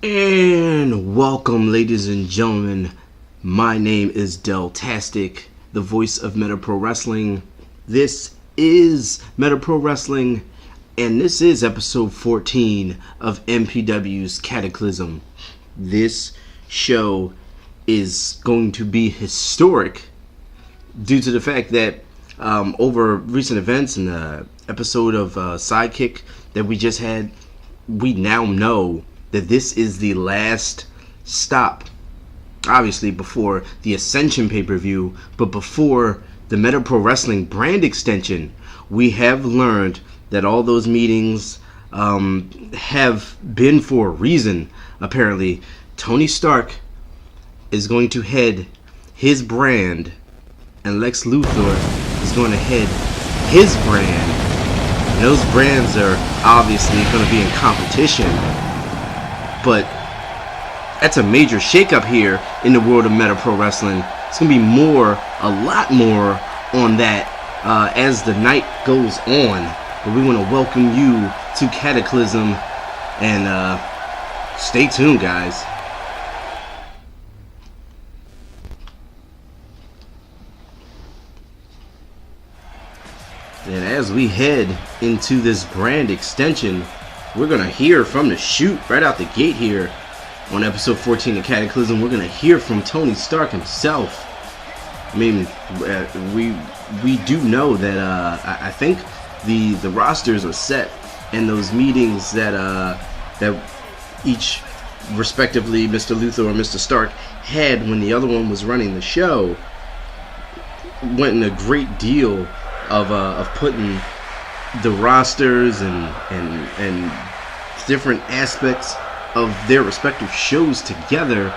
And welcome, ladies and gentlemen. My name is Deltastic, the voice of Meta Pro Wrestling. This is Meta Pro Wrestling, and this is episode 14 of MPW's Cataclysm. This show is going to be historic due to the fact that over recent events in the episode of Sidekick that we just had, we now know that this is the last stop, obviously before the Ascension pay-per-view, but before the Meta Pro Wrestling brand extension. We have learned that all those meetings have been for a reason. Apparently, Tony Stark is going to head his brand, and Lex Luthor is going to head his brand. And those brands are obviously going to be in competition. But that's a major shakeup here in the world of Meta Pro Wrestling. It's going to be a lot more on that as the night goes on. But we want to welcome you to Cataclysm, and stay tuned, guys. And as we head into this brand extension, we're going to hear from the chute right out the gate here on episode 14 of Cataclysm. We're going to hear from Tony Stark himself. I mean, we do know that I think the rosters are set, and those meetings that each, respectively, Mr. Luthor or Mr. Stark had when the other one was running the show went in a great deal of putting the rosters and different aspects of their respective shows together,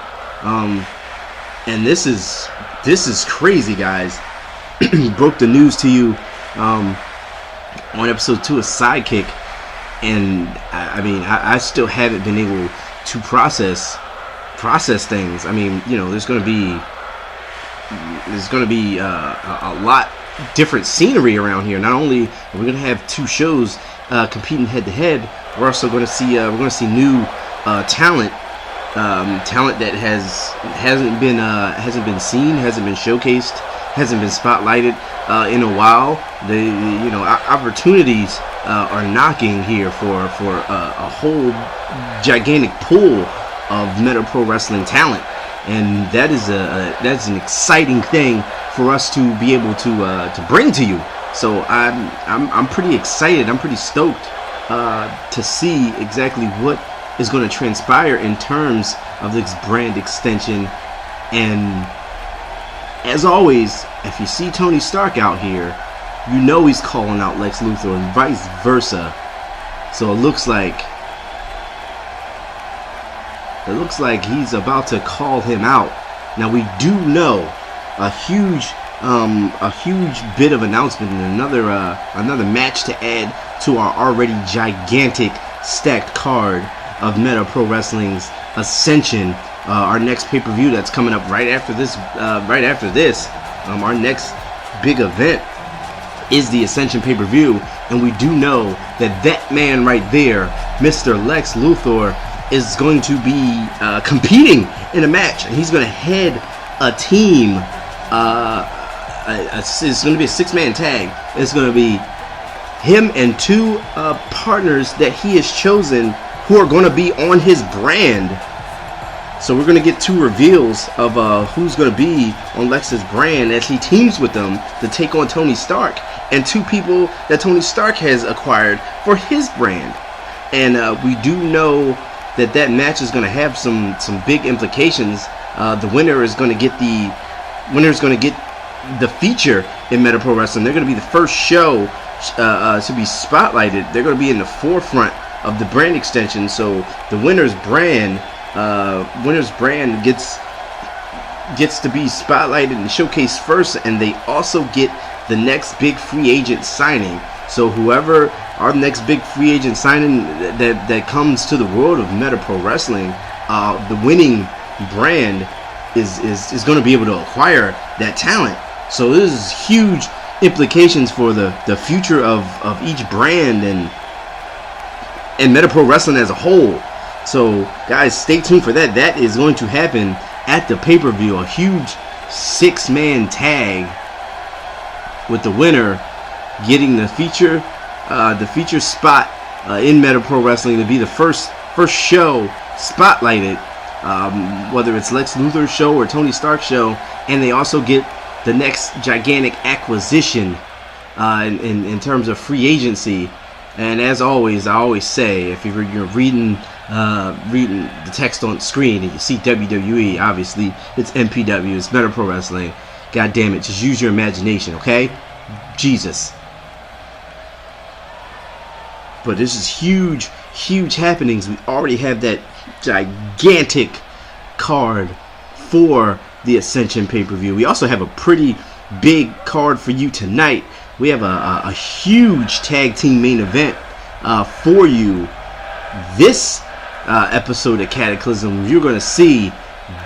and this is crazy, guys. Broke the news to you on episode 2 of Sidekick, and I still haven't been able to process things. I mean, you know, there's gonna be a lot different scenery around here. Not only are we going to have two shows competing head to head, we're also going to see new talent that hasn't been seen, hasn't been showcased, hasn't been spotlighted in a while. Opportunities are knocking here for a whole gigantic pool of Meta Pro Wrestling talent, and that's an exciting thing for us to be able to bring to you. So I'm pretty excited. I'm pretty stoked to see exactly what is going to transpire in terms of this brand extension. And as always, if you see Tony Stark out here, you know he's calling out Lex Luthor, and vice versa. So it looks like he's about to call him out. Now we do know a huge bit of announcement and another match to add to our already gigantic stacked card of Meta Pro Wrestling's Ascension. Our next pay-per-view that's coming up right after this. Our next big event is the Ascension pay-per-view, and we do know that man right there, Mr. Lex Luthor, is going to be competing in a match, and he's going to head a team. It's going to be a 6-man tag. It's going to be him and two partners that he has chosen who are going to be on his brand. So we're going to get two reveals of who's going to be on Lex's brand as he teams with them to take on Tony Stark, and two people that Tony Stark has acquired for his brand. And we do know that match is going to have some big implications. The winner is going to get the feature in Meta Pro Wrestling. They're going to be the first show to be spotlighted. They're going to be in the forefront of the brand extension. So the winner's brand gets to be spotlighted and showcased first, and they also get the next big free agent signing. So whoever our next big free agent signing that comes to the world of Meta Pro Wrestling, the winning brand is going to be able to acquire that talent. So this is huge implications for the future of each brand and Meta Pro Wrestling as a whole. So, guys, stay tuned for that. That is going to happen at the pay-per-view. A huge 6-man tag with the winner getting the feature spot in Meta Pro Wrestling to be the first show spotlighted, whether it's Lex Luthor's show or Tony Stark's show, and they also get the next gigantic acquisition in terms of free agency. And as always, I always say, if you're reading the text on screen and you see WWE, obviously it's MPW, it's Meta Pro Wrestling. God damn it, just use your imagination, okay? Jesus. But this is huge happenings. We already have that gigantic card for the Ascension pay-per-view. We also have a pretty big card for you tonight. We have a huge tag team main event for you. This episode of Cataclysm, you're going to see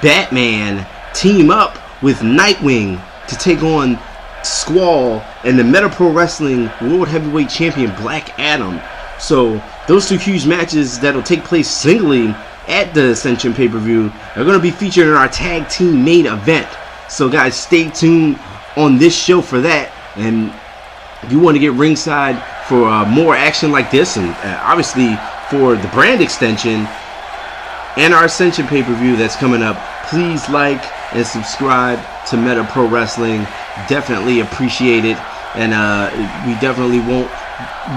Batman team up with Nightwing to take on Squall and the Meta Pro Wrestling World Heavyweight Champion Black Adam. So those two huge matches that'll take place singly at the Ascension pay-per-view are going to be featured in our tag team main event. So guys, stay tuned on this show for that. And if you want to get ringside for more action like this, and obviously for the brand extension and our Ascension pay-per-view that's coming up, please like and subscribe to Meta Pro Wrestling. Definitely appreciate it, and we definitely won't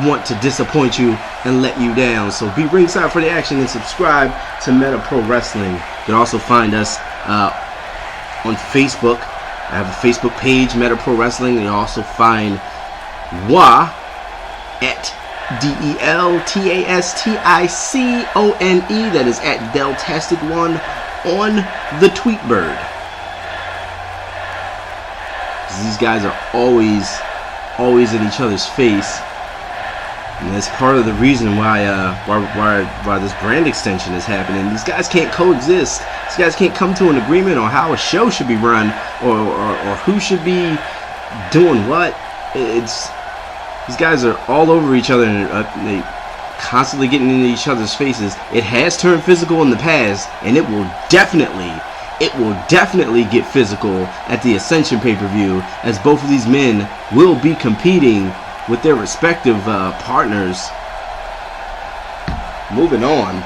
want to disappoint you and let you down. So be ringside for the action and subscribe to Meta Pro Wrestling. You can also find us on Facebook. I have a Facebook page, Meta Pro Wrestling. You can also find WA at DELTASTICONE. That is at Deltastic1 on the Tweetbird. These guys are always in each other's face, and that's part of the reason why this brand extension is happening. These guys can't coexist. These guys can't come to an agreement on how a show should be run or who should be doing what. These guys are all over each other, and they constantly getting into each other's faces. It has turned physical in the past, and it will definitely get physical at the Ascension pay-per-view, as both of these men will be competing with their respective partners. Moving on.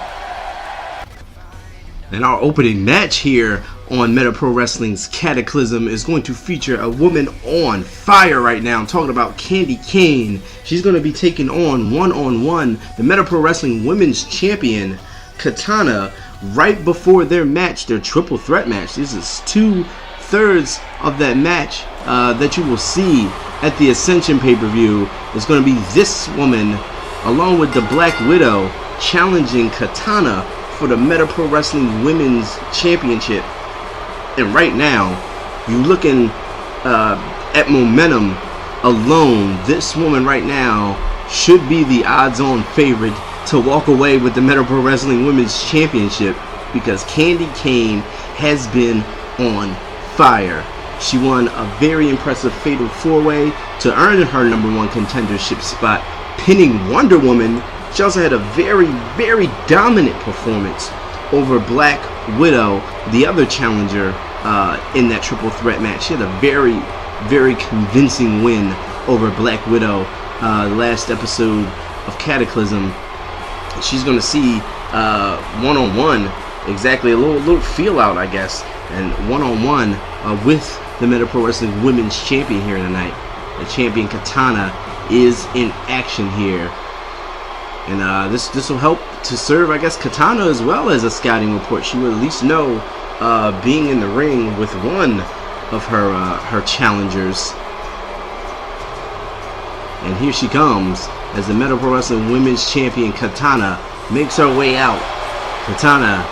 And our opening match here on Meta Pro Wrestling's Cataclysm is going to feature a woman on fire right now. I'm talking about Candy Kane. She's going to be taking on one-on-one the Meta Pro Wrestling Women's Champion, Katana, right before their match, their triple threat match. This is 2/3 of that match that you will see at the Ascension pay-per-view. Is going to be this woman, along with the Black Widow, challenging Katana for the Meta Pro Wrestling Women's Championship. And right now, you looking at momentum alone, this woman right now should be the odds-on favorite to walk away with the Meta Pro Wrestling Women's Championship, because Candy Kane has been on fire. She won a very impressive Fatal 4-Way to earn her #1 contendership spot, pinning Wonder Woman. She also had a very, very dominant performance over Black Widow, the other challenger in that triple threat match. She had a very, very convincing win over Black Widow last episode of Cataclysm. She's going to see one-on-one, exactly, a little feel out, I guess, and one-on-one with the Meta Pro Wrestling Women's Champion here tonight. The champion Katana is in action here, and this will help to serve, I guess, Katana as well as a scouting report. She will at least know being in the ring with one of her challengers. And here she comes as the Meta Pro Wrestling Women's Champion Katana makes her way out. Katana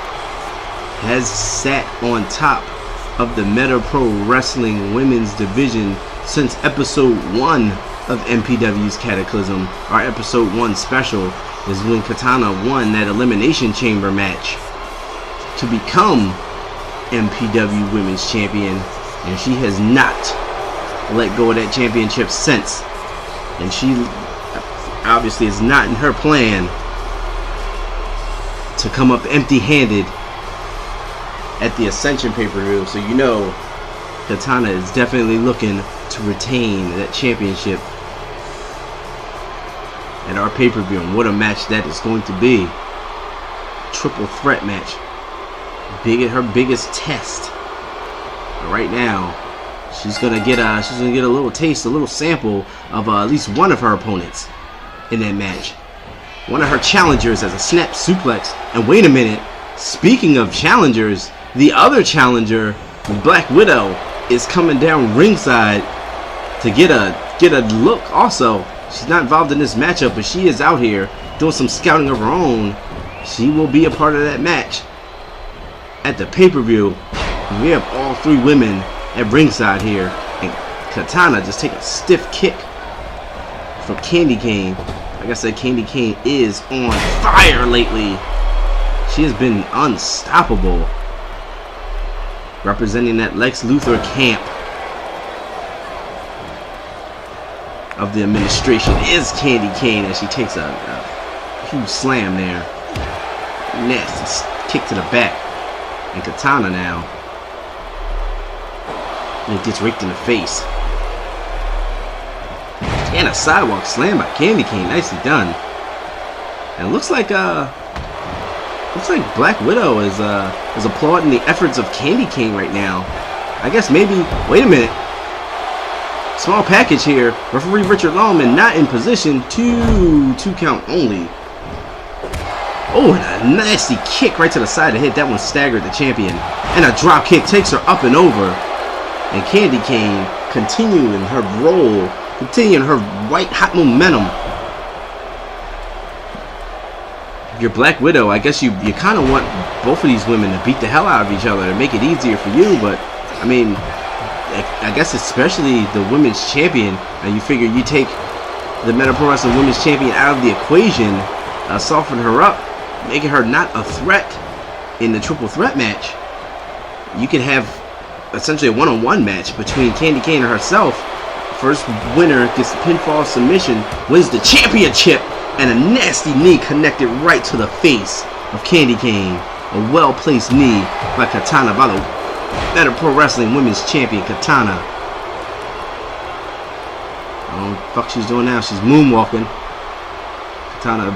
has sat on top of the Meta Pro Wrestling Women's division since episode 1 of MPW's Cataclysm. Our episode 1 special is when Katana won that Elimination Chamber match to become MPW Women's Champion, and she has not let go of that championship since. And she obviously is not in her plan to come up empty-handed at the Ascension pay-per-view. So you know Katana is definitely looking to retain that championship at our pay-per-view. And what a match that is going to be. Triple threat match. Her biggest test. But right now, she's gonna get a little taste, a little sample of at least one of her opponents in that match. One of her challengers as a snap suplex. And wait a minute, speaking of challengers, the other challenger, Black Widow, is coming down ringside to get a look also. She's not involved in this matchup, but she is out here doing some scouting of her own. She will be a part of that match at the pay-per-view. We have all three women at ringside here, and Katana just take a stiff kick from Candy Cane. Like I said, Candy Cane is on fire lately. She has been unstoppable, representing that Lex Luthor camp of the administration is Candy Cane, as she takes a huge slam there. Nasty kick to the back. And Katana now, and it gets raked in the face. And a sidewalk slam by Candy Cane, nicely done. And it looks like Black Widow is applauding the efforts of Candy Cane right now. I guess maybe, wait a minute. Small package here. Referee Richard Lawman not in position. Two count only. Oh, and a nasty kick right to the side of the head. That one staggered the champion. And a drop kick takes her up and over. And Candy Cane continuing her roll, continuing her white hot momentum. If you're Black Widow, I guess you kind of want both of these women to beat the hell out of each other to make it easier for you. But, I mean, I guess especially the women's champion. And you figure you take the Meta Pro Wrestling Women's Champion out of the equation, soften her up, making her not a threat in the triple threat match. You could have essentially a one-on-one match between Candy Cane and herself. First winner gets the pinfall submission, wins the championship, and a nasty knee connected right to the face of Candy Cane. A well-placed knee by Katana, by the Meta Pro Wrestling Women's Champion Katana. Oh, fuck she's doing now. She's moonwalking. Katana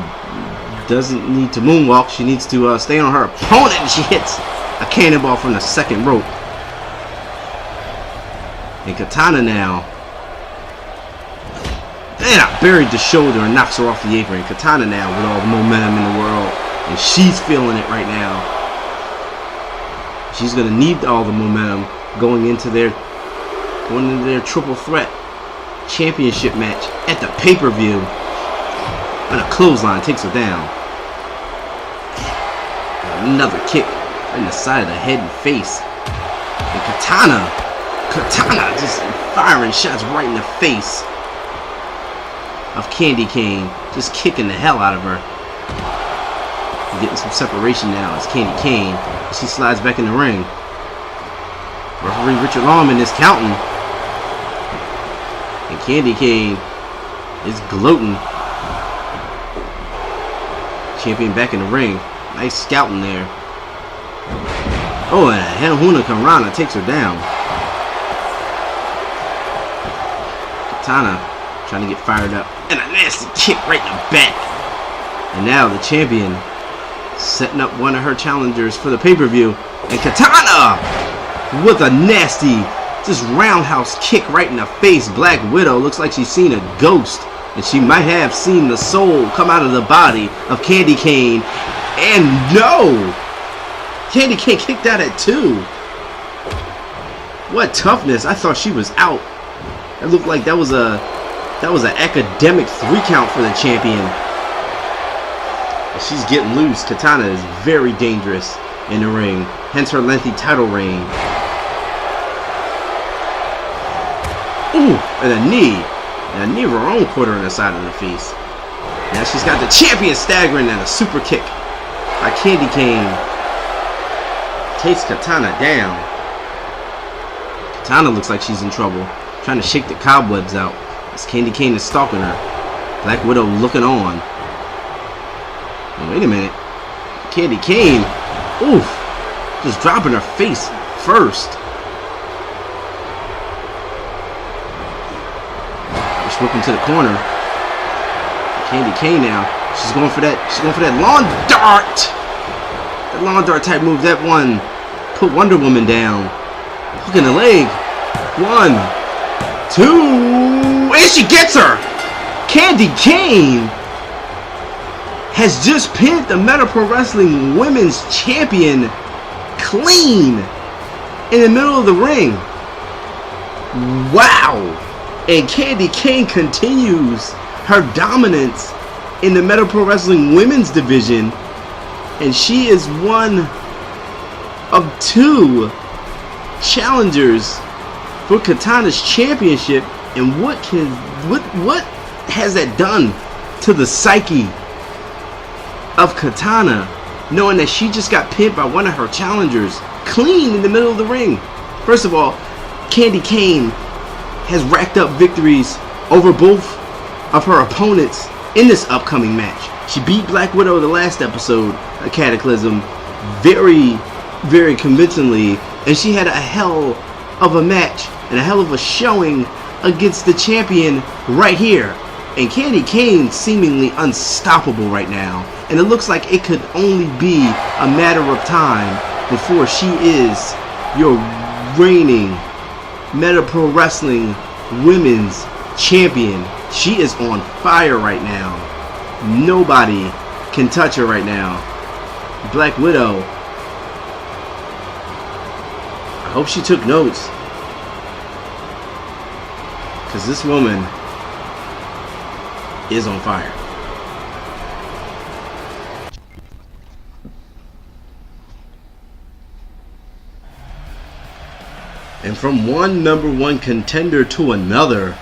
doesn't need to moonwalk. She needs to stay on her opponent, and she hits a cannonball from the second rope. And Katana now, and I buried the shoulder and knocks her off the apron. Katana now with all the momentum in the world, and she's feeling it right now. She's gonna need all the momentum going into their triple threat championship match at the pay-per-view. And a clothesline takes her down. Another kick in the side of the head and face. And Katana just firing shots right in the face of Candy Cane, just kicking the hell out of her. Getting some separation now as Candy Cane, she slides back in the ring. Referee Richard Lawman is counting. And Candy Cane is gloating. Champion back in the ring. Nice scouting there. Oh, and a Hana Karana takes her down. Katana trying to get fired up. And a nasty kick right in the back. And now the champion setting up one of her challengers for the pay-per-view. And Katana with a nasty, just roundhouse kick right in the face. Black Widow looks like she's seen a ghost. And she might have seen the soul come out of the body of Candy Cane. And no! Candy Cane kicked out at 2. What toughness. I thought she was out. It looked like that was an academic 3 count for the champion. She's getting loose. Katana is very dangerous in the ring. Hence her lengthy title reign. Ooh, and a knee. And a knee of her own put her in the side of the face. Now she's got the champion staggering and a super kick by Candy Cane. Takes Katana down. Katana looks like she's in trouble. Trying to shake the cobwebs out as Candy Cane is stalking her. Black Widow looking on. Oh, wait a minute. Candy Cane, oof, just dropping her face first. Just whipping to the corner. Candy Cane now. She's going for that. She's going for that lawn dart. That lawn dart type move. That one put Wonder Woman down. Hook in the leg. 1, 2, and she gets her. Candy Cane has just pinned the Meta Pro Wrestling Women's Champion clean in the middle of the ring. Wow! And Candy Cane continues her dominance in the Meta Pro Wrestling Women's division, and she is one of 2 challengers for Katana's championship. And what has that done to the psyche of Katana, knowing that she just got pinned by one of her challengers clean in the middle of the ring? First of all, Candy Cane has racked up victories over both of her opponents in this upcoming match. She beat Black Widow the last episode of Cataclysm very, very convincingly, and she had a hell of a match and a hell of a showing against the champion right here. And Candy Cane seemingly unstoppable right now, and it looks like it could only be a matter of time before she is your reigning Meta Pro Wrestling Women's Champion. She is on fire right now. Nobody can touch her right now. Black Widow, I hope she took notes, because this woman is on fire. And from one #1 contender to another,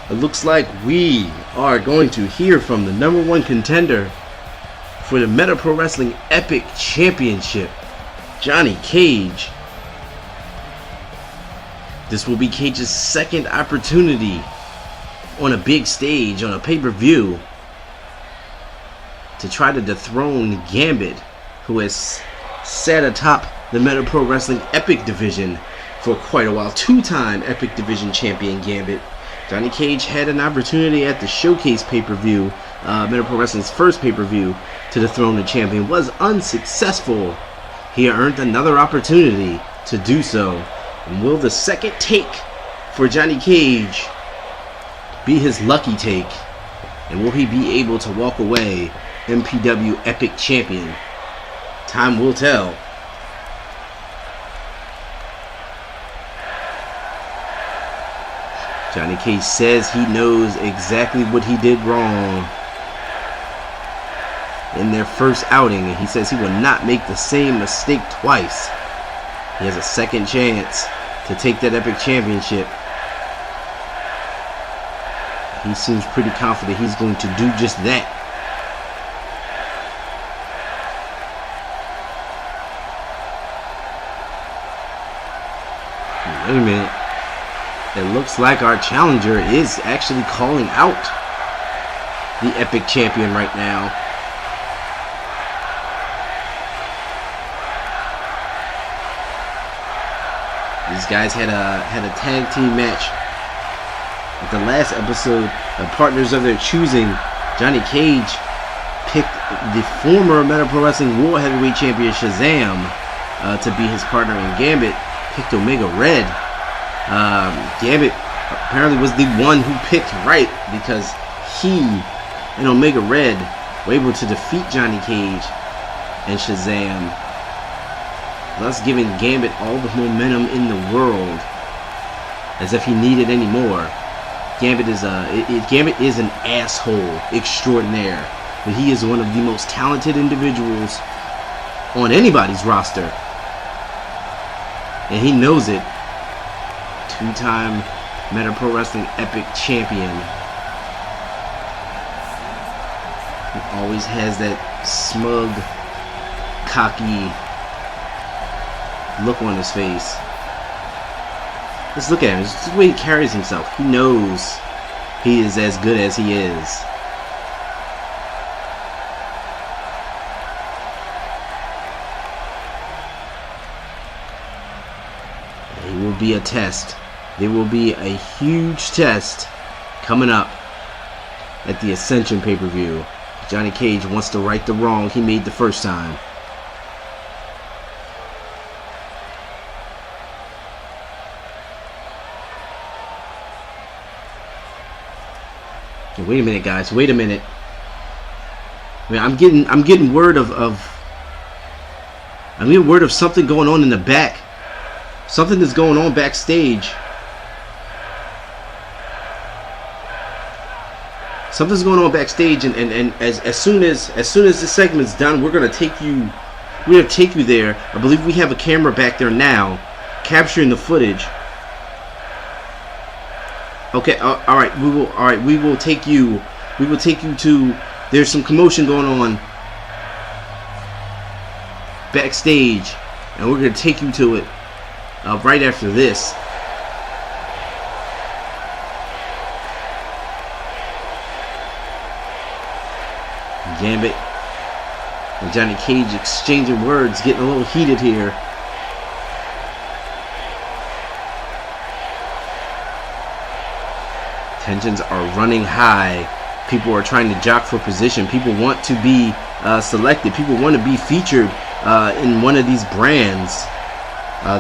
it looks like we are going to hear from the #1 contender for the Meta Pro Wrestling Epic Championship, Johnny Cage. This will be Cage's second opportunity on a big stage, on a pay-per-view, to try to dethrone Gambit, who has sat atop the Meta Pro Wrestling Epic division for quite a while. 2-time Epic Division Champion Gambit. Johnny Cage had an opportunity at the Showcase pay-per-view, Meta Pro Wrestling's first pay-per-view, to dethrone the champion. Was unsuccessful. He earned another opportunity to do so. And will the second take for Johnny Cage be his lucky take? And will he be able to walk away MPW Epic Champion? Time will tell. Johnny Cage says he knows exactly what he did wrong in their first outing, and he says he will not make the same mistake twice. He has a second chance to take that Epic Championship. He seems pretty confident he's going to do just that. Wait a minute. It looks like our challenger is actually calling out the Epic Champion right now. These guys had a tag team match at the last episode of Partners of Their Choosing. Johnny Cage picked the former Meta Pro Wrestling World Heavyweight Champion Shazam to be his partner, in Gambit picked Omega Red. Gambit apparently was the one who picked right, because he and Omega Red were able to defeat Johnny Cage and Shazam, thus giving Gambit all the momentum in the world, as if he needed any more. Gambit is an asshole extraordinaire, but he is one of the most talented individuals on anybody's roster, and he knows it. 2-time Meta Pro Wrestling Epic Champion. He always has that smug, cocky look on his face. Let's look at him. It's the way he carries himself. He knows he is as good as he is. will be a test. There will be a huge test coming up at the Ascension pay-per-view. Johnny Cage wants to right the wrong he made the first time. Okay, wait a minute, guys. Wait a minute. I mean, I'm getting word of something going on in the back. Something is going on backstage. Something's going on backstage, and as soon as this segment's done, we're gonna take you there. I believe we have a camera back there now, capturing the footage. Okay, all right, we will take you to. There's some commotion going on backstage, and we're gonna take you to it right after this. Gambit and Johnny Cage exchanging words, getting a little heated here. Tensions are running high. People are trying to jock for position. People want to be selected. People want to be featured in one of these brands.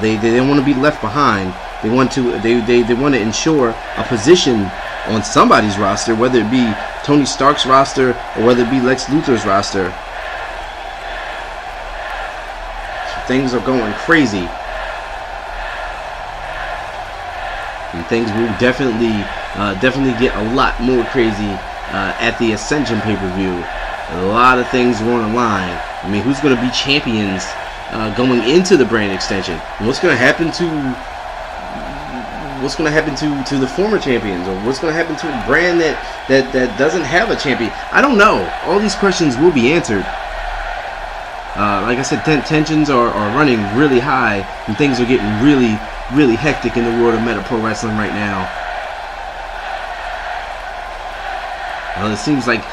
They don't want to be left behind. They want to ensure a position on somebody's roster, whether it be Tony Stark's roster or whether it be Lex Luthor's roster. So things are going crazy, and things will definitely get a lot more crazy at the Ascension pay-per-view. A lot of things are on the line. I mean, who's going to be champions going into the brand extension? And what's going to happen to the former champions, or what's going to happen to a brand that doesn't have a champion? I don't know. All these questions will be answered. Like I said, tensions are running really high, and things are getting really, really hectic in the world of Meta Pro Wrestling right now. Well, it seems like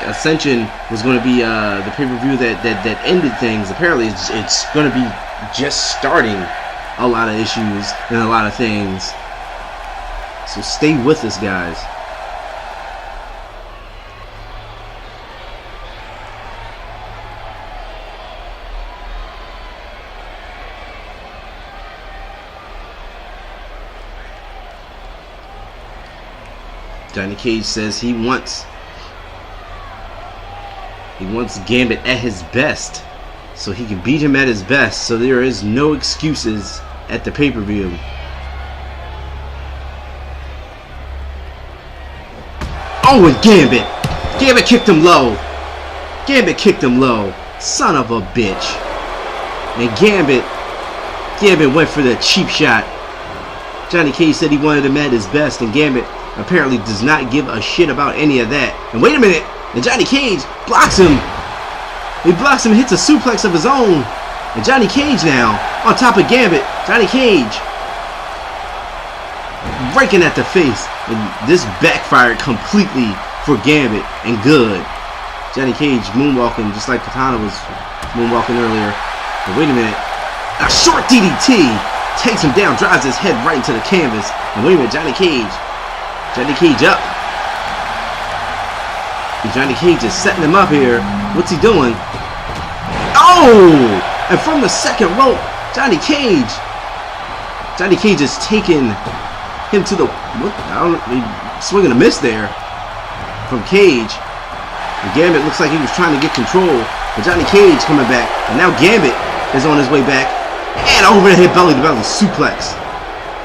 Ascension was going to be the pay-per-view that ended things. Apparently, it's going to be just starting a lot of issues and a lot of things. So stay with us, guys. Johnny Cage says he wants Gambit at his best, so he can beat him at his best. So there is no excuses at the pay-per-view. Oh, and Gambit kicked him low. Gambit kicked him low. Son of a bitch. And Gambit went for the cheap shot. Johnny Cage said he wanted him at his best, and Gambit apparently does not give a shit about any of that. And wait a minute, and Johnny Cage blocks him. He blocks him, hits a suplex of his own. And Johnny Cage now on top of Gambit. Johnny Cage breaking at the face. And this backfired completely for Gambit, and good. Johnny Cage moonwalking just like Katana was moonwalking earlier. But wait a minute. A short DDT takes him down, drives his head right into the canvas. And wait a minute, Johnny Cage up. And Johnny Cage is setting him up here. What's he doing? Oh! And from the second rope, Johnny Cage is taking him to the swing and a miss there from Cage. And Gambit looks like he was trying to get control, but Johnny Cage coming back, and now Gambit is on his way back, and over the head belly to belly suplex,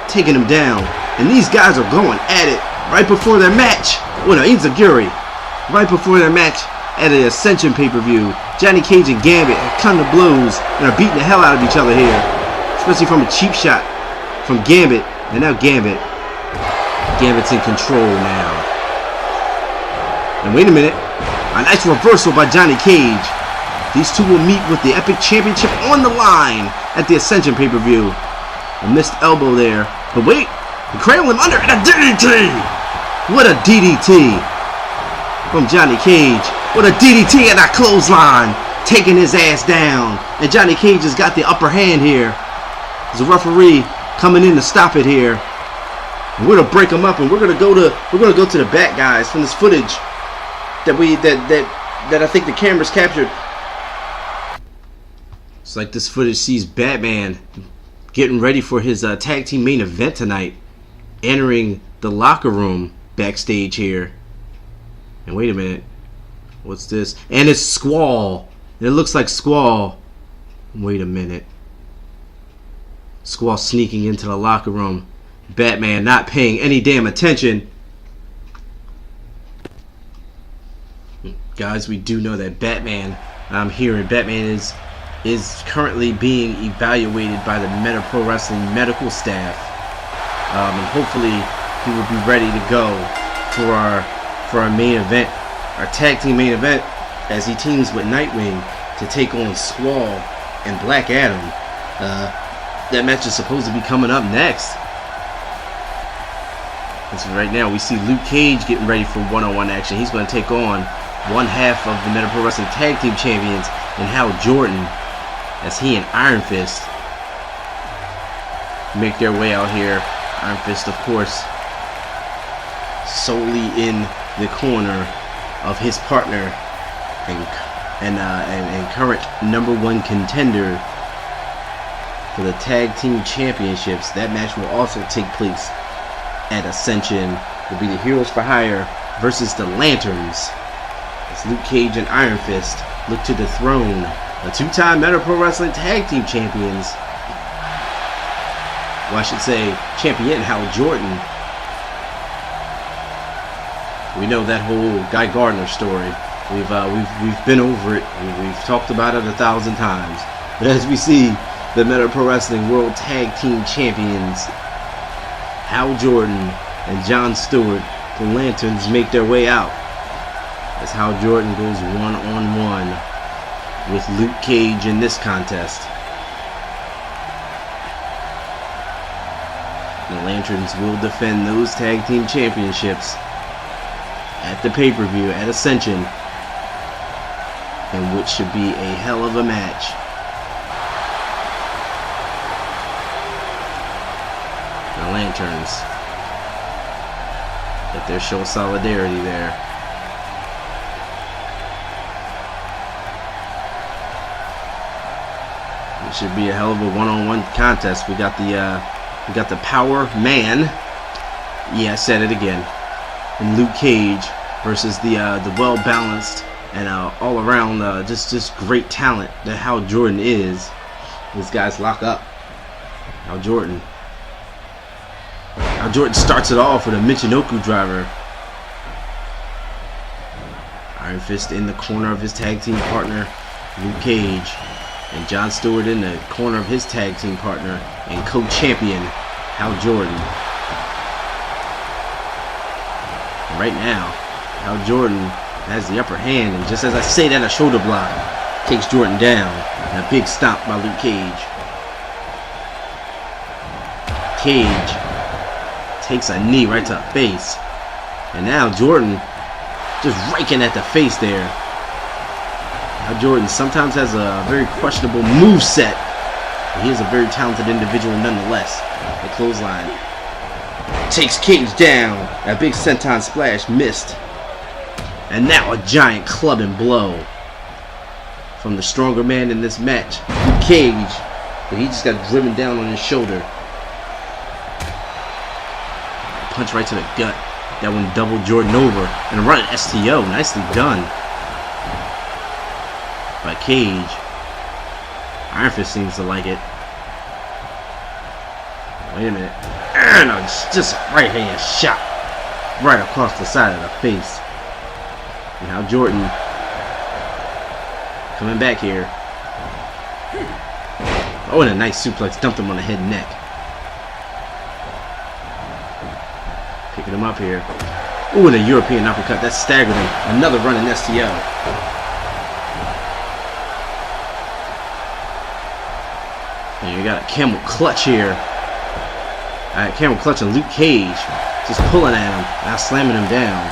taking him down. And these guys are going at it right before their match. Well, no, Inzaguri, right before their match at an Ascension pay-per-view. Johnny Cage and Gambit have come to blows and are beating the hell out of each other here, especially from a cheap shot from Gambit. And now Gambit's in control now. And wait a minute, a nice reversal by Johnny Cage. These two will meet with the Epic Championship on the line at the Ascension pay-per-view. A missed elbow there, but wait, cradle him under, and a DDT. What a DDT from Johnny Cage. What a DDT and a clothesline, taking his ass down. And Johnny Cage has got the upper hand here. The referee coming in to stop it here. And we're gonna break them up, and we're gonna go to the back, guys, from this footage that I think the cameras captured. It's like this footage sees Batman getting ready for his tag team main event tonight, entering the locker room backstage here. And wait a minute, what's this? And it's Squall. And it looks like Squall. Wait a minute. Squall sneaking into the locker room. Batman not paying any damn attention. Guys, we do know that Batman, I'm hearing Batman is currently being evaluated by the Meta Pro Wrestling medical staff. And hopefully he will be ready to go for our main event, our tag team main event, as he teams with Nightwing to take on Squall and Black Adam. That match is supposed to be coming up next. And so right now we see Luke Cage getting ready for one-on-one action. He's going to take on one half of the Meta Pro Wrestling Tag Team Champions and Hal Jordan, as he and Iron Fist make their way out here. Iron Fist, of course, solely in the corner of his partner and current #1 contender for the Tag Team Championships. That match will also take place at Ascension. Will be the Heroes for Hire versus the Lanterns, as Luke Cage and Iron Fist look to dethrone the two-time Meta Pro Wrestling Tag Team Champions. Well, I should say champion Hal Jordan. We know that whole Guy Gardner story. We've been over it. We've talked about it 1,000 times. But as we see the Meta Pro Wrestling World Tag Team Champions, Hal Jordan and Jon Stewart, the Lanterns, make their way out, as Hal Jordan goes one-on-one with Luke Cage in this contest. The Lanterns will defend those Tag Team Championships at the pay-per-view at Ascension, in which should be a hell of a match. The Lanterns get their show solidarity there. It should be a hell of a one-on-one contest. We got the Power Man. Yeah, I said it again. And Luke Cage versus the well-balanced and all-around just great talent that Hal Jordan is. These guys lock up. Hal Jordan starts it off with a Michinoku driver. Iron Fist in the corner of his tag team partner, Luke Cage, and Jon Stewart in the corner of his tag team partner and co-champion, Hal Jordan. And right now, Hal Jordan has the upper hand, and just as I say that, a shoulder block takes Jordan down, and a big stomp by Luke Cage. Cage takes a knee right to the face, and now Jordan just raking at the face there. Now Jordan sometimes has a very questionable moveset, but he is a very talented individual nonetheless. The clothesline takes Cage down. A big senton splash missed, and now a giant clubbing blow from the stronger man in this match, Luke Cage, but he just got driven down on his shoulder. Punch right to the gut. That one doubled Jordan over, and a running STO. Nicely done by Cage. Iron Fist seems to like it. Wait a minute. And just right hand shot right across the side of the face. And now Jordan coming back here. Oh, and a nice suplex dumped him on the head and neck. Picking him up here. Ooh, and a European uppercut. That staggered him. Another running STO. And you got a camel clutch here. Alright, camel clutch on Luke Cage. Just pulling at him. Now slamming him down.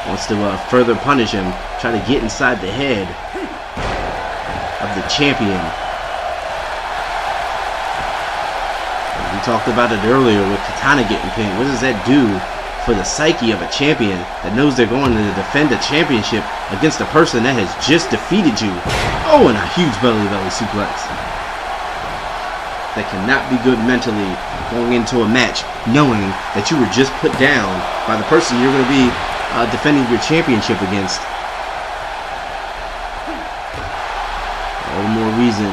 Wants to further punish him. Try to get inside the head of the champion. talked about it earlier with Katana getting pinned. What does that do for the psyche of a champion that knows they're going to defend a championship against a person that has just defeated you? Oh, and a huge belly-to-belly suplex. That cannot be good mentally going into a match knowing that you were just put down by the person you're going to be defending your championship against. All the more reason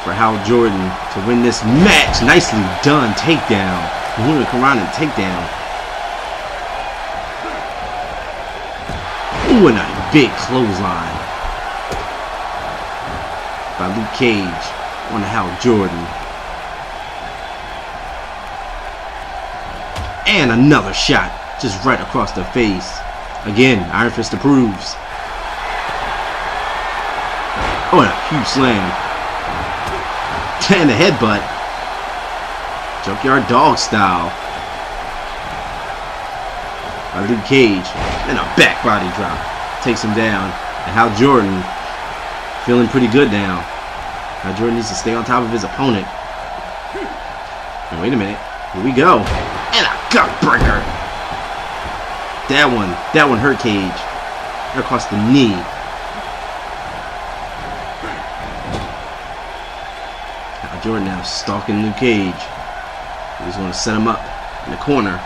for Hal Jordan to win this match. Nicely done. Takedown. Mahuna Karana takedown. Ooh, and a big clothesline by Luke Cage on Hal Jordan. And another shot just right across the face. Again, Iron Fist approves. Oh, and a huge slam. And a headbutt. Junkyard Dog style. By Luke Cage. And a back body drop. Takes him down. And Hal Jordan feeling pretty good now. Hal Jordan needs to stay on top of his opponent. And wait a minute. Here we go. And a gut breaker. That one hurt Cage. Right across the knee. Hal Jordan now stalking Luke Cage. He's going to set him up in the corner.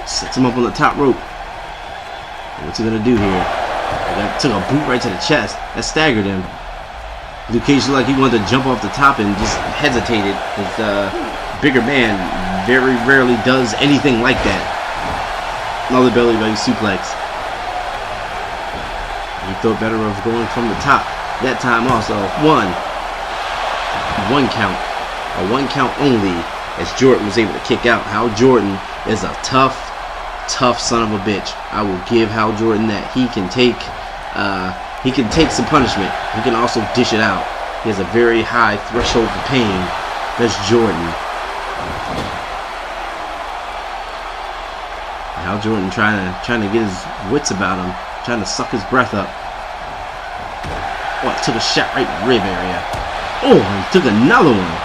He sets him up on the top rope. And what's he going to do here? He took a boot right to the chest. That staggered him. Luke Cage looked like he wanted to jump off the top and just hesitated. His bigger man very rarely does anything like that. Another belly suplex. He thought better of going from the top. That time also. One count. A 1 count only as Jordan was able to kick out. Hal Jordan is a tough son of a bitch. I will give Hal Jordan that. He can take some punishment. He can also dish it out. He has a very high threshold for pain. That's Jordan. Hal Jordan trying to get his wits about him, trying to suck his breath up. Oh, took a shot right in the rib area. Oh, he took another one.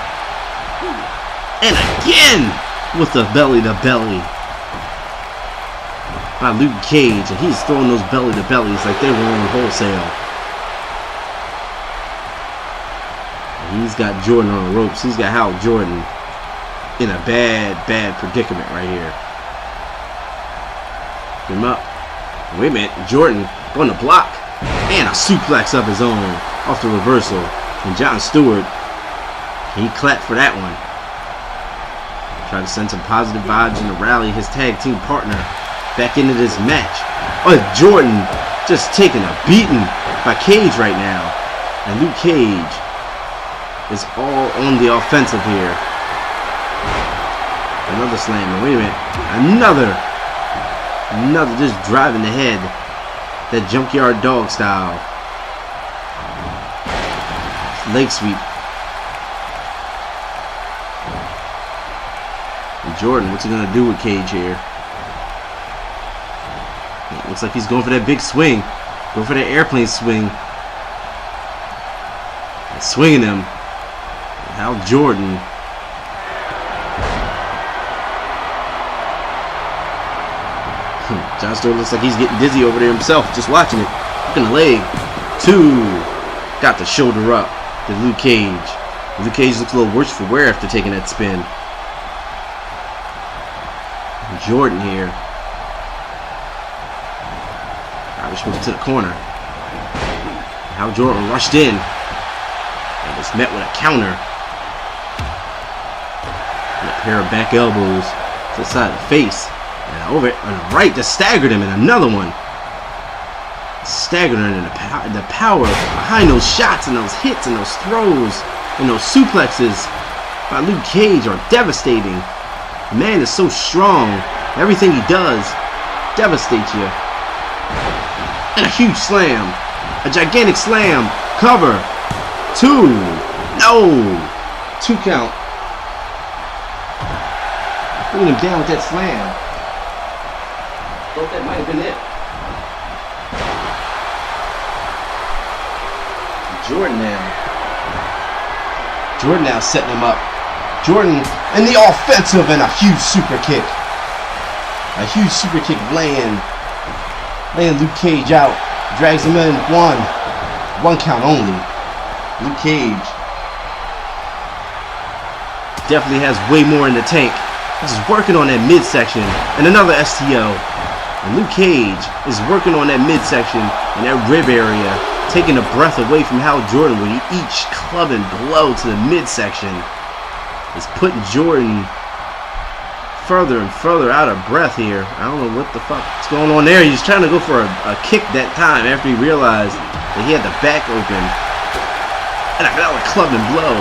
And again with the belly-to-belly by Luke Cage. And he's throwing those belly-to-bellies like they were on wholesale. And he's got Jordan on the ropes. He's got Hal Jordan in a bad predicament right here. Him up. Wait a minute, Jordan going to block. And a suplex of his own off the reversal. And Jon Stewart, he clapped for that one. Trying to send some positive vibes and to rally his tag team partner back into this match. Oh, Jordan just taking a beating by Cage right now. And Luke Cage is all on the offensive here. Another slam. And wait a minute. Another just driving the head. That Junkyard Dog style. Leg sweep. And Jordan, what's he going to do with Cage here? It looks like he's going for that big swing. Going for that airplane swing. And swinging him. And Hal Jordan. Jon Stewart looks like he's getting dizzy over there himself, just watching it. Look in the leg. 2. Got the shoulder up to Luke Cage. Luke Cage looks a little worse for wear after taking that spin. And Jordan here. Irish whip to the corner. Hal Jordan rushed in. And was met with a counter. And a pair of back elbows to the side of the face. And over on the right, just staggered him, and another one. Staggered him, and the power behind those shots and those hits and those throws and those suplexes by Luke Cage are devastating. The man is so strong. Everything he does devastates you. And a huge slam. A gigantic slam. Cover. 2. No. 2 count. Bringing him down with that slam. Thought that might have been it. Jordan now setting him up Jordan in the offensive and a huge super kick. A huge super kick laying Luke Cage out. Drags him in. One count only. Luke Cage definitely has way more in the tank. He's just working on that midsection. And another STO. And Luke Cage is working on that midsection and that rib area, taking the breath away from Hal Jordan with each club and blow to the midsection. It's putting Jordan further and further out of breath here. I don't know what the fuck's going on there. He's trying to go for a kick that time after he realized that he had the back open. And another club and blow.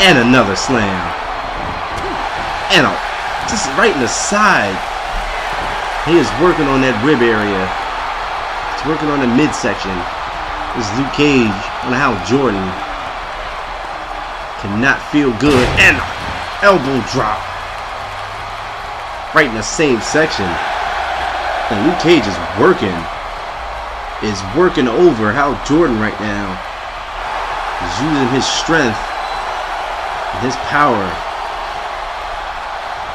And another slam. And just right in the side. He is working on that rib area. He's working on the midsection. This is Luke Cage on Hal Jordan. Cannot feel good. And elbow drop. Right in the same section. And Luke Cage is working over Hal Jordan right now. He's using his strength and his power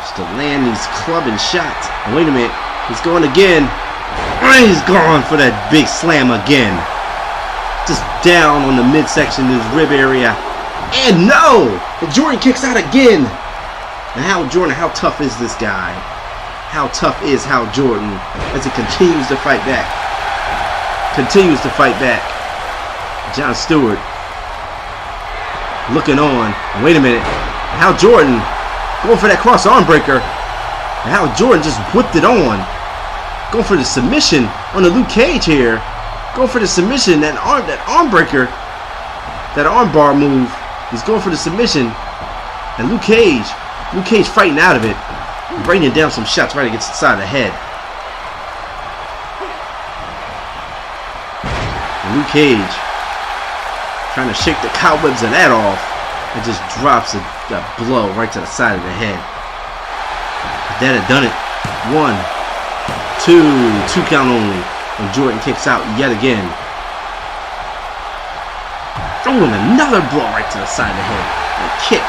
just to land these clubbing shots. And wait a minute. He's going again. He's gone for that big slam again. Just down on the midsection of his rib area. And no! And Jordan kicks out again. And Hal Jordan, how tough is this guy? How tough is Hal Jordan as he continues to fight back? Continues to fight back. Jon Stewart looking on. And wait a minute. Hal Jordan going for that cross arm breaker. And Hal Jordan just whipped it on. Going for the submission on the Luke Cage here. Going for the submission, that arm breaker, that arm bar move. He's going for the submission. And Luke Cage fighting out of it. Bringing down some shots right against the side of the head. And Luke Cage trying to shake the cobwebs of that off. And just drops a blow right to the side of the head. That had done it. 2 count only. And Jordan kicks out yet again. Throwing another blow right to the side of the head. A kick.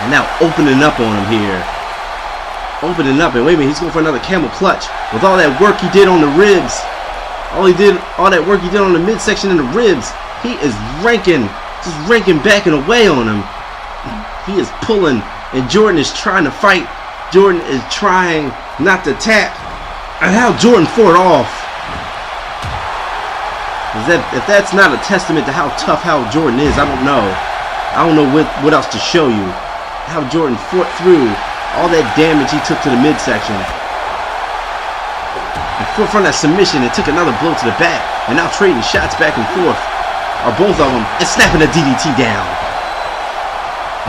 And now opening up on him here. Opening up. And wait a minute, he's going for another camel clutch. With all that work he did on the ribs. All that work he did on the midsection and the ribs. He is just ranking back and away on him. He is pulling. And Jordan is trying to fight. Jordan is trying not to tap. And how Jordan fought off. If that's not a testament to how tough Hal Jordan is, I don't know. I don't know what else to show you. How Jordan fought through all that damage he took to the midsection. And fought from that submission and took another blow to the back. And now trading shots back and forth. Or both of them. And snapping the DDT down.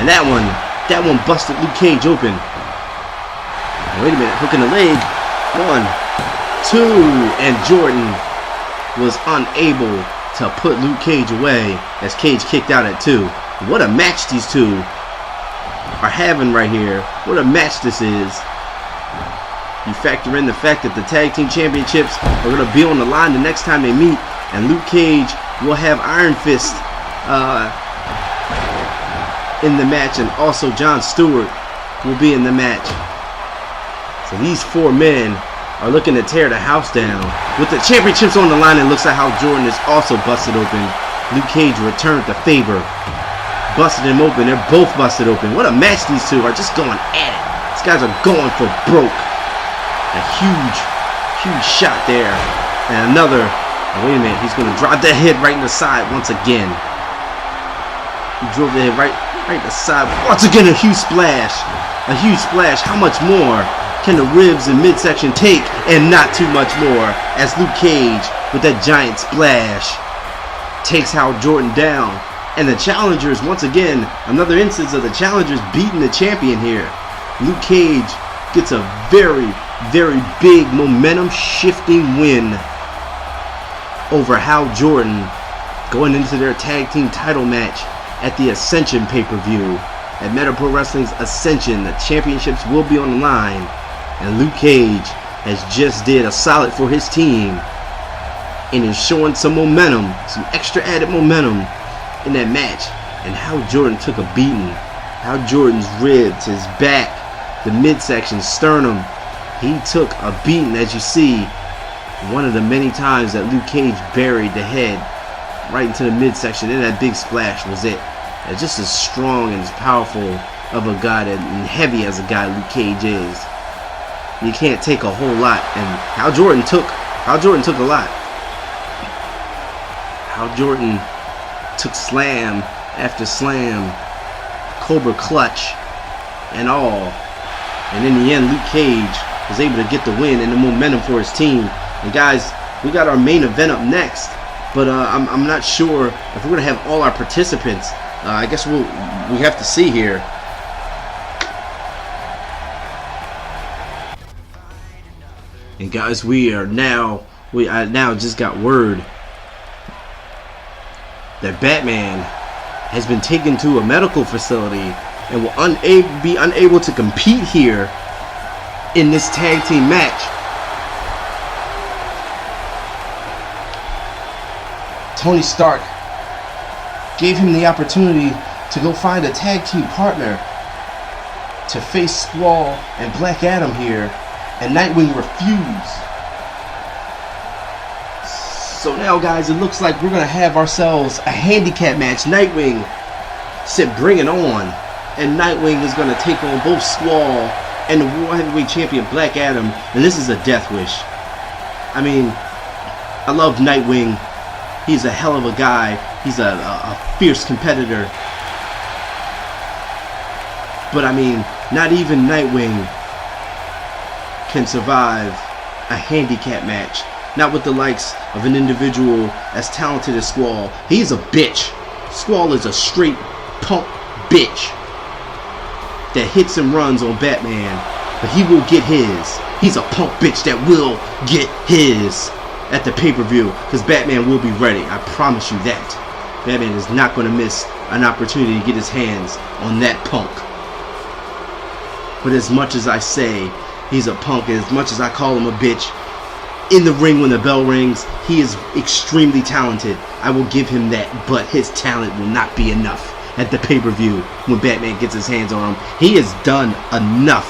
And that one busted Luke Cage open. Wait a minute, hooking the leg. 1, 2, and Jordan was unable to put Luke Cage away as Cage kicked out at 2. What a match these two are having right here. What a match this is. You factor in the fact that the Tag Team Championships are going to be on the line the next time they meet, and Luke Cage will have Iron Fist in the match, and also Jon Stewart will be in the match. So these 4 men are looking to tear the house down. With the championships on the line, it looks like Hal Jordan is also busted open. Luke Cage returned the favor. Busted him open. They're both busted open. What a match these two are just going at it. These guys are going for broke. A huge shot there. And another. Oh, wait a minute. He's going to drive that head right in the side once again. He drove the head right in the side. Once again, a huge splash. A huge splash. How much more can the ribs and midsection take? And not too much more, as Luke Cage with that giant splash takes Hal Jordan down. And the challengers, once again, another instance of the challengers beating the champion here. Luke Cage gets a very big momentum shifting win over Hal Jordan, going into their tag team title match at the Ascension pay-per-view. At Meta Pro Wrestling's Ascension, the championships will be on the line. And Luke Cage has just did a solid for his team and is showing some momentum, some extra added momentum in that match and Hal Jordan took a beating. Hal Jordan's ribs, his back, the midsection, sternum, he took a beating, as you see. One of the many times that Luke Cage buried the head right into the midsection, and that big splash was it. And just as strong and as powerful of a guy and heavy as a guy Luke Cage is, you can't take a whole lot. And Hal Jordan took a lot. Hal Jordan took slam after slam, Cobra clutch and all. And in the end, Luke Cage was able to get the win and the momentum for his team. And guys, we got our main event up next, but I'm not sure if we're gonna have all our participants. I guess we have to see here. And guys, I now just got word that Batman has been taken to a medical facility and will be unable to compete here in this tag team match. Tony Stark gave him the opportunity to go find a tag team partner to face Squall and Black Adam here, and Nightwing refused. So now, guys, it looks like we're going to have ourselves a handicap match. Nightwing said bring it on, and Nightwing is going to take on both Squall and the World Heavyweight Champion Black Adam, and this is a death wish. I mean, I love Nightwing. He's a hell of a guy. He's a fierce competitor. But I mean, not even Nightwing can survive a handicap match. Not with the likes of an individual as talented as Squall. He's a bitch. Squall is a straight punk bitch that hits and runs on Batman, but he will get his. He's a punk bitch that will get his at the pay-per-view, because Batman will be ready. I promise you that. Batman is not going to miss an opportunity to get his hands on that punk. But as much as I say he's a punk, as much as I call him a bitch, in the ring when the bell rings, he is extremely talented. I will give him that, but his talent will not be enough at the pay-per-view when Batman gets his hands on him. He has done enough.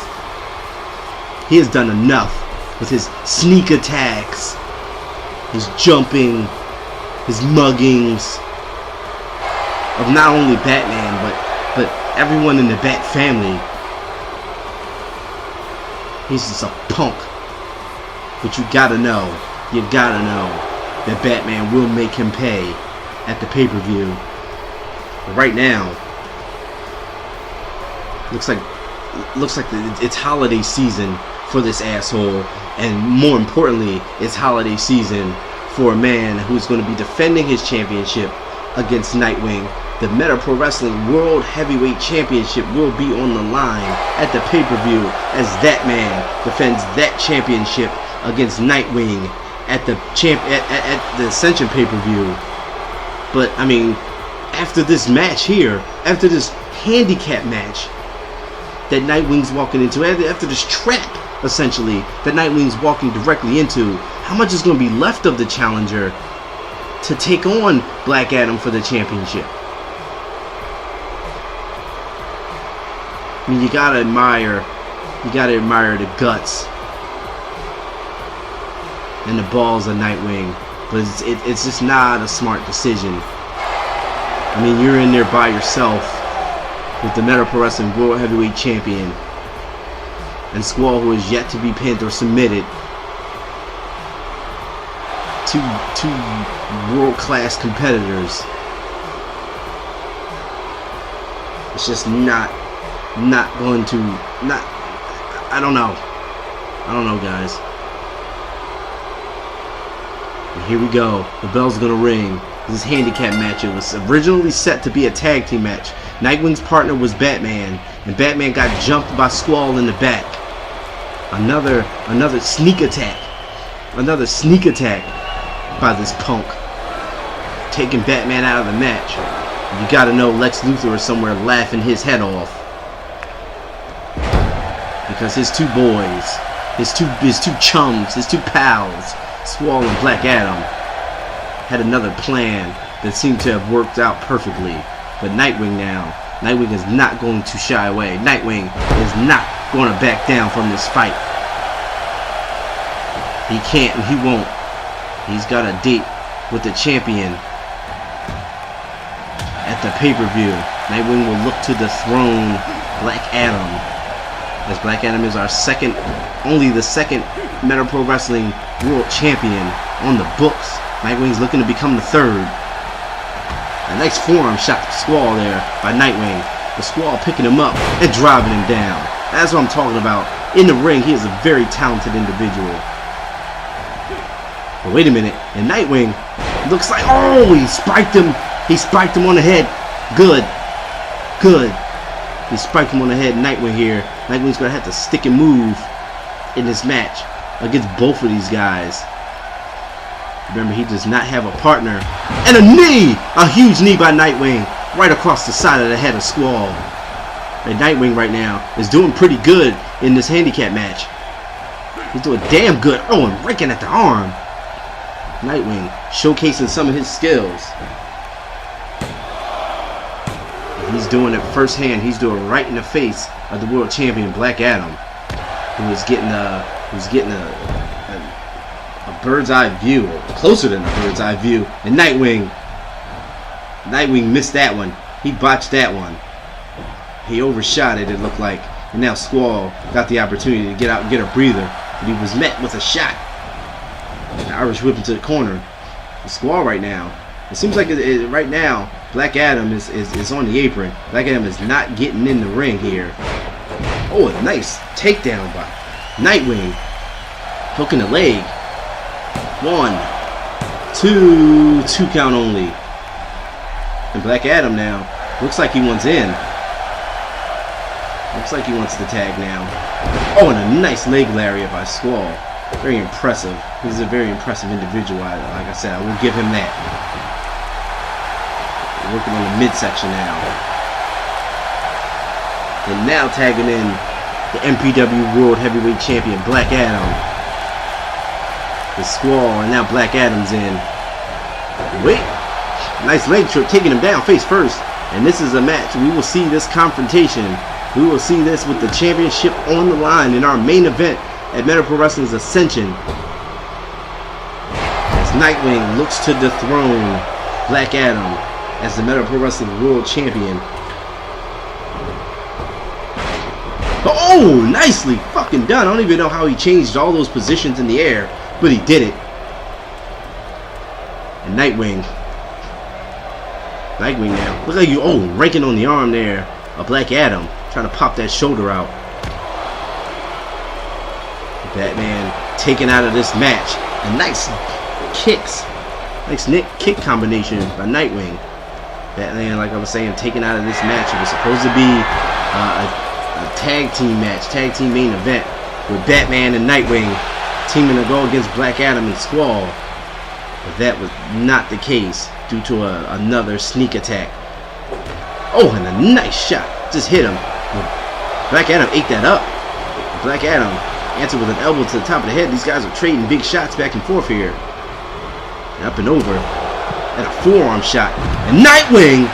He has done enough with his sneak attacks, his jumping, his muggings of not only Batman, but everyone in the Bat family. He's just a punk. But you gotta know that Batman will make him pay at the pay-per-view. But right now, looks like it's holiday season for this asshole, and more importantly, it's holiday season for a man who's going to be defending his championship against Nightwing. The Meta Pro Wrestling World Heavyweight Championship will be on the line at the pay-per-view as that man defends that championship against Nightwing at the Ascension pay-per-view. But I mean, after this match here, after this handicap match that Nightwing's walking into, after this trap essentially that Nightwing's walking directly into, how much is going to be left of the challenger to take on Black Adam for the championship? I mean, you gotta admire the guts and the balls of Nightwing, but it's just not a smart decision. I mean, you're in there by yourself with the Meta Pro Wrestling World Heavyweight Champion and Squall, who is yet to be pinned or submitted. Two world-class competitors. It's just not going to, I don't know, guys. And here we go. The bell's gonna ring. This handicap match, it was originally set to be a tag team match. Nightwing's partner was Batman, and Batman got jumped by Squall in the back. Another sneak attack. Another sneak attack by this punk, taking Batman out of the match. You gotta know Lex Luthor is somewhere laughing his head off, because his two boys, his two chums, his two pals, Squall and Black Adam, had another plan that seemed to have worked out perfectly. But Nightwing now. Nightwing is not going to shy away. Nightwing is not going to back down from this fight. He can't and he won't. He's got a date with the champion at the pay-per-view. Nightwing will look to dethrone Black Adam, as Black Adam is our only the second Meta Pro Wrestling World Champion on the books. Nightwing's looking to become the third. A nice forearm shot to Squall there by Nightwing. The Squall picking him up and driving him down. That's what I'm talking about. In the ring, he is a very talented individual. But wait a minute, and Nightwing looks like, oh, he spiked him. He spiked him on the head. Good. He spiked him on the head. Nightwing here. Nightwing's going to have to stick and move in this match against both of these guys. Remember, he does not have a partner. And a knee! A huge knee by Nightwing right across the side of the head of Squall. And Nightwing right now is doing pretty good in this handicap match. He's doing damn good. Oh, and raking at the arm. Nightwing showcasing some of his skills. He's doing it firsthand. He's doing it right in the face of the world champion Black Adam, who is getting a bird's eye view, or closer than a bird's eye view. And Nightwing missed that one. He botched that one. He overshot it looked like. And now Squall got the opportunity to get out and get a breather, but he was met with a shot. The Irish whip into the corner. The Squall right now. It seems like right now Black Adam is on the apron. Black Adam is not getting in the ring here. Oh, a nice takedown by Nightwing. Hooking the leg. 1, 2, 2 count only. And Black Adam now looks like he wants in. Looks like he wants the tag now. Oh, and a nice leg lariat by Squall. Very impressive. He's a very impressive individual. Like I said, I will give him that. Working on the midsection now. And now tagging in the MPW World Heavyweight Champion Black Adam. The Squall, and now Black Adam's in. Wait. Nice leg trip, taking him down face first. And this is a match. We will see this confrontation. We will see this with the championship on the line in our main event at Meta Pro Wrestling's Ascension. As Nightwing looks to dethrone Black Adam as the Meta Pro Wrestling World Champion. Oh, nicely fucking done. I don't even know how he changed all those positions in the air, but he did it. And Nightwing now. Look like you, oh, raking on the arm there of Black Adam, trying to pop that shoulder out. Batman taken out of this match. And nice kicks. Nice kick combination by Nightwing. Batman, like I was saying, taken out of this match. It was supposed to be a tag team match, tag team main event, with Batman and Nightwing teaming to go against Black Adam and Squall. But that was not the case due to another sneak attack. Oh, and a nice shot. Just hit him. Black Adam ate that up. Black Adam answered with an elbow to the top of the head. These guys are trading big shots back and forth here. And up and over. And a forearm shot. And Nightwing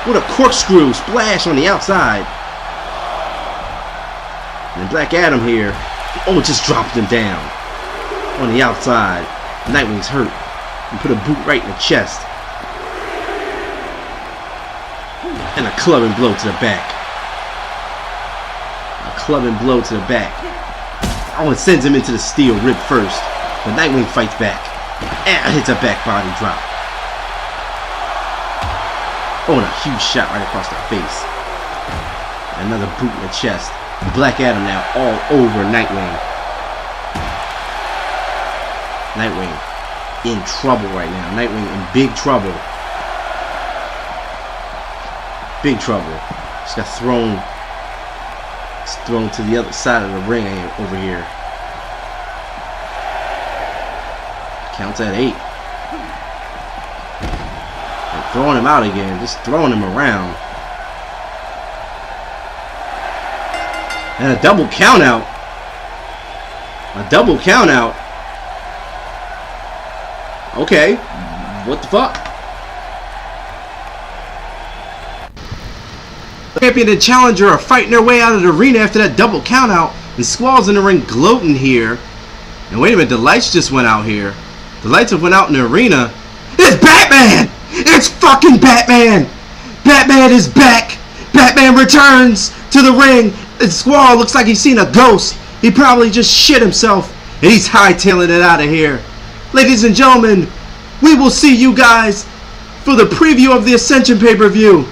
with a corkscrew splash on the outside. And Black Adam here. Oh, just dropped him down on the outside. Nightwing's hurt. And put a boot right in the chest. And a clubbing blow to the back. A clubbing blow to the back. Oh, it sends him into the steel rib first. But Nightwing fights back. And hits a back body drop. Oh, and a huge shot right across the face. Another boot in the chest. Black Adam now all over Nightwing. Nightwing in trouble right now. Nightwing in big trouble. Big trouble. Just got thrown. It's thrown to the other side of the ring over here. Counts at 8. And throwing him out again. Just throwing him around. And a double count out. A double count out. Okay. What the fuck? The champion and challenger are fighting their way out of the arena after that double countout, and Squall's in the ring gloating here. And wait a minute, the lights just went out here. The lights have went out in the arena. It's Batman! It's fucking Batman! Batman is back! Batman returns to the ring, and Squall looks like he's seen a ghost. He probably just shit himself, and he's hightailing it out of here. Ladies and gentlemen, we will see you guys for the preview of the Ascension pay-per-view.